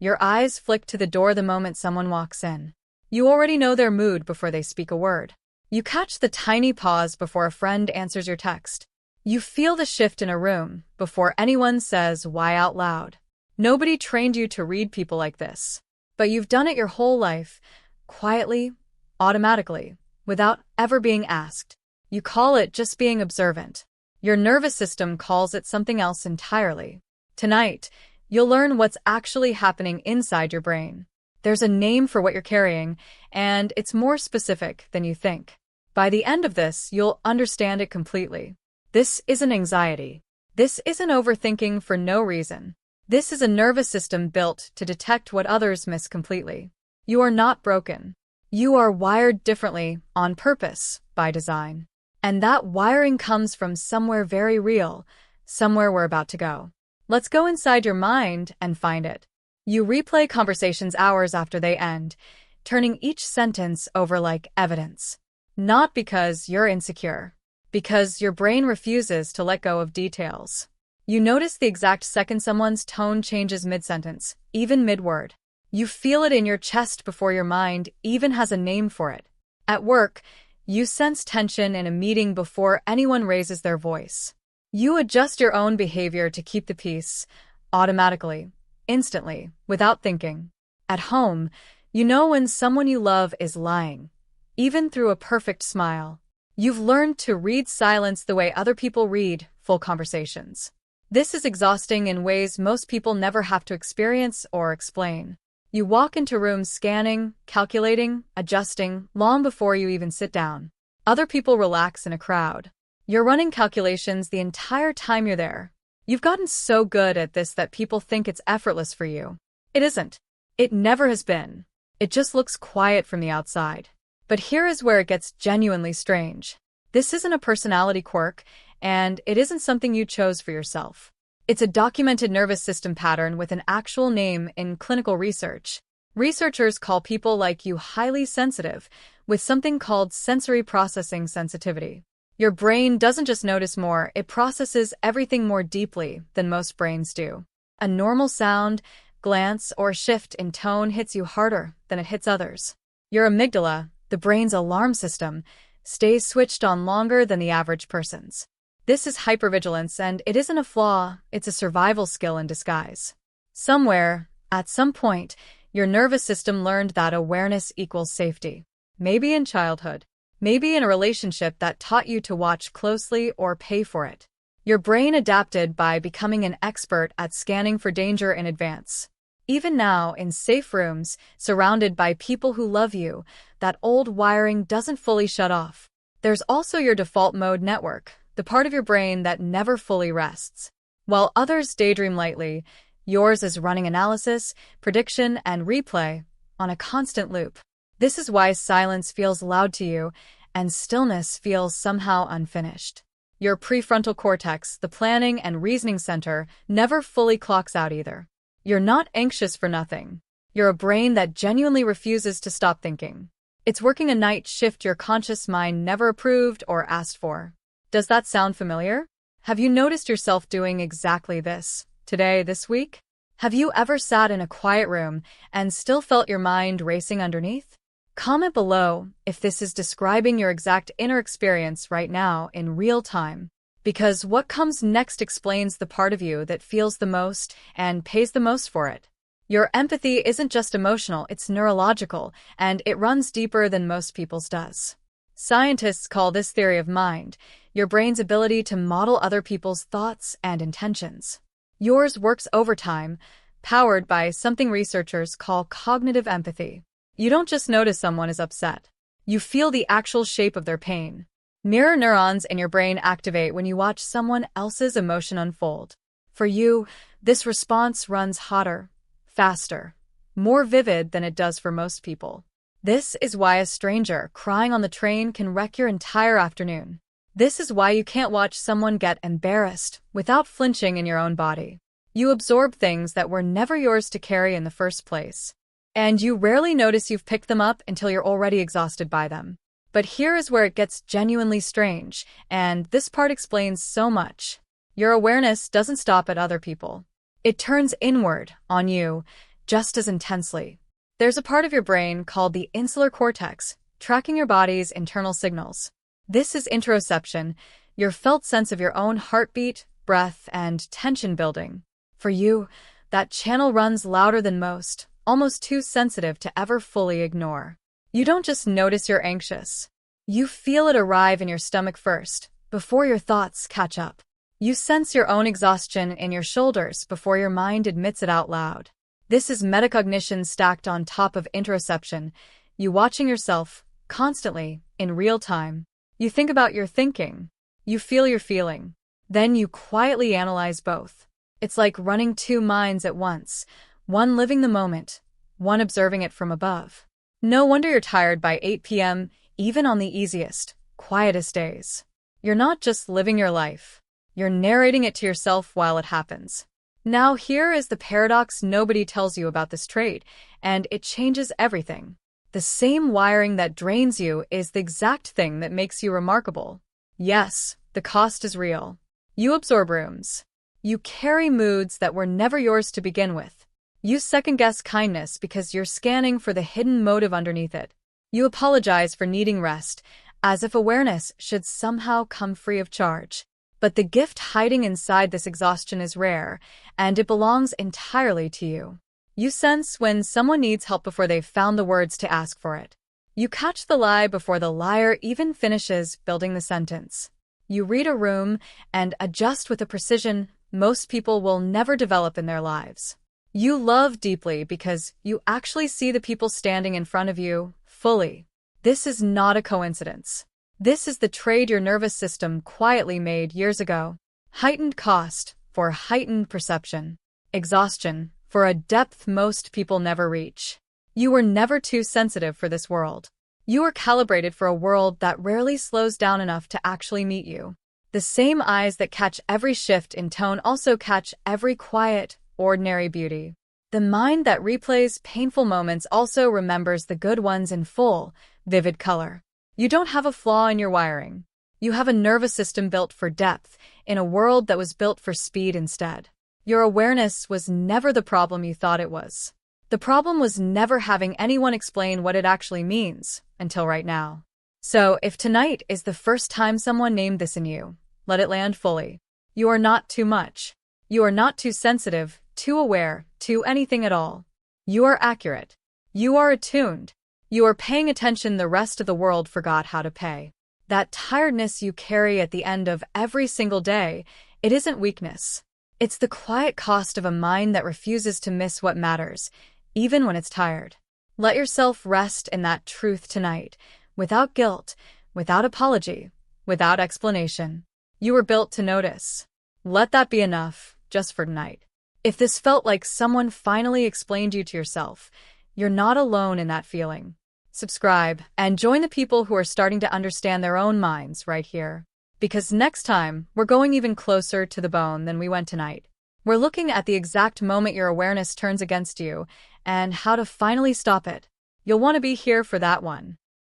Your eyes flick to the door the moment someone walks in. You already know their mood before they speak a word. You catch the tiny pause before a friend answers your text. You feel the shift in a room before anyone says why out loud. Nobody trained you to read people like this. But you've done it your whole life, quietly, automatically, without ever being asked. You call it just being observant. Your nervous system calls it something else entirely. Tonight, you'll learn what's actually happening inside your brain. There's a name for what you're carrying, and it's more specific than you think. By the end of this, you'll understand it completely. This isn't anxiety. This isn't overthinking for no reason. This is a nervous system built to detect what others miss completely. You are not broken. You are wired differently, on purpose, by design. And that wiring comes from somewhere very real, somewhere we're about to go. Let's go inside your mind and find it. You replay conversations hours after they end, turning each sentence over like evidence. Not because you're insecure, because your brain refuses to let go of details. You notice the exact second someone's tone changes mid-sentence, even mid-word. You feel it in your chest before your mind even has a name for it. At work, you sense tension in a meeting before anyone raises their voice. You adjust your own behavior to keep the peace, automatically, instantly, without thinking. At home, you know when someone you love is lying, even through a perfect smile. You've learned to read silence the way other people read full conversations. This is exhausting in ways most people never have to experience or explain. You walk into rooms scanning, calculating, adjusting, long before you even sit down. Other people relax in a crowd. You're running calculations the entire time you're there. You've gotten so good at this that people think it's effortless for you. It isn't. It never has been. It just looks quiet from the outside. But here is where it gets genuinely strange. This isn't a personality quirk, and it isn't something you chose for yourself. It's a documented nervous system pattern with an actual name in clinical research. Researchers call people like you highly sensitive, with something called sensory processing sensitivity. Your brain doesn't just notice more, it processes everything more deeply than most brains do. A normal sound, glance, or shift in tone hits you harder than it hits others. Your amygdala, the brain's alarm system, stays switched on longer than the average person's. This is hypervigilance, and it isn't a flaw, it's a survival skill in disguise. Somewhere, at some point, your nervous system learned that awareness equals safety. Maybe in childhood. Maybe in a relationship that taught you to watch closely or pay for it. Your brain adapted by becoming an expert at scanning for danger in advance. Even now, in safe rooms, surrounded by people who love you, that old wiring doesn't fully shut off. There's also your default mode network, the part of your brain that never fully rests. While others daydream lightly, yours is running analysis, prediction, and replay on a constant loop. This is why silence feels loud to you, and stillness feels somehow unfinished. Your prefrontal cortex, the planning and reasoning center, never fully clocks out either. You're not anxious for nothing. You're a brain that genuinely refuses to stop thinking. It's working a night shift your conscious mind never approved or asked for. Does that sound familiar? Have you noticed yourself doing exactly this, today, this week? Have you ever sat in a quiet room and still felt your mind racing underneath? Comment below if this is describing your exact inner experience right now in real time, because what comes next explains the part of you that feels the most and pays the most for it. Your empathy isn't just emotional, it's neurological, and it runs deeper than most people's does. Scientists call this theory of mind, your brain's ability to model other people's thoughts and intentions. Yours works overtime, powered by something researchers call cognitive empathy. You don't just notice someone is upset. You feel the actual shape of their pain. Mirror neurons in your brain activate when you watch someone else's emotion unfold. For you, this response runs hotter, faster, more vivid than it does for most people. This is why a stranger crying on the train can wreck your entire afternoon. This is why you can't watch someone get embarrassed without flinching in your own body. You absorb things that were never yours to carry in the first place. And you rarely notice you've picked them up until you're already exhausted by them. But here is where it gets genuinely strange, and this part explains so much. Your awareness doesn't stop at other people. It turns inward, on you, just as intensely. There's a part of your brain called the insular cortex, tracking your body's internal signals. This is interoception, your felt sense of your own heartbeat, breath, and tension building. For you, that channel runs louder than most, almost too sensitive to ever fully ignore. You don't just notice you're anxious. You feel it arrive in your stomach first, before your thoughts catch up. You sense your own exhaustion in your shoulders before your mind admits it out loud. This is metacognition stacked on top of interoception, you watching yourself, constantly, in real time. You think about your thinking. You feel your feeling. Then you quietly analyze both. It's like running two minds at once, one living the moment, one observing it from above. No wonder you're tired by 8 p.m., even on the easiest, quietest days. You're not just living your life. You're narrating it to yourself while it happens. Now here is the paradox nobody tells you about this trait, and it changes everything. The same wiring that drains you is the exact thing that makes you remarkable. Yes, the cost is real. You absorb rooms. You carry moods that were never yours to begin with. You second-guess kindness because you're scanning for the hidden motive underneath it. You apologize for needing rest, as if awareness should somehow come free of charge. But the gift hiding inside this exhaustion is rare, and it belongs entirely to you. You sense when someone needs help before they've found the words to ask for it. You catch the lie before the liar even finishes building the sentence. You read a room and adjust with a precision most people will never develop in their lives. You love deeply because you actually see the people standing in front of you fully. This is not a coincidence. This is the trade your nervous system quietly made years ago. Heightened cost for heightened perception. Exhaustion for a depth most people never reach. You were never too sensitive for this world. You were calibrated for a world that rarely slows down enough to actually meet you. The same eyes that catch every shift in tone also catch every quiet, ordinary beauty. The mind that replays painful moments also remembers the good ones in full, vivid color. You don't have a flaw in your wiring. You have a nervous system built for depth, in a world that was built for speed instead. Your awareness was never the problem you thought it was. The problem was never having anyone explain what it actually means, until right now. So, if tonight is the first time someone named this in you, let it land fully. You are not too much. You are not too sensitive, too aware, too anything at all. You are accurate. You are attuned. You are paying attention the rest of the world forgot how to pay. That tiredness you carry at the end of every single day, it isn't weakness. It's the quiet cost of a mind that refuses to miss what matters, even when it's tired. Let yourself rest in that truth tonight, without guilt, without apology, without explanation. You were built to notice. Let that be enough, just for tonight. If this felt like someone finally explained you to yourself, you're not alone in that feeling. Subscribe and join the people who are starting to understand their own minds right here. Because next time, we're going even closer to the bone than we went tonight. We're looking at the exact moment your awareness turns against you and how to finally stop it. You'll want to be here for that one.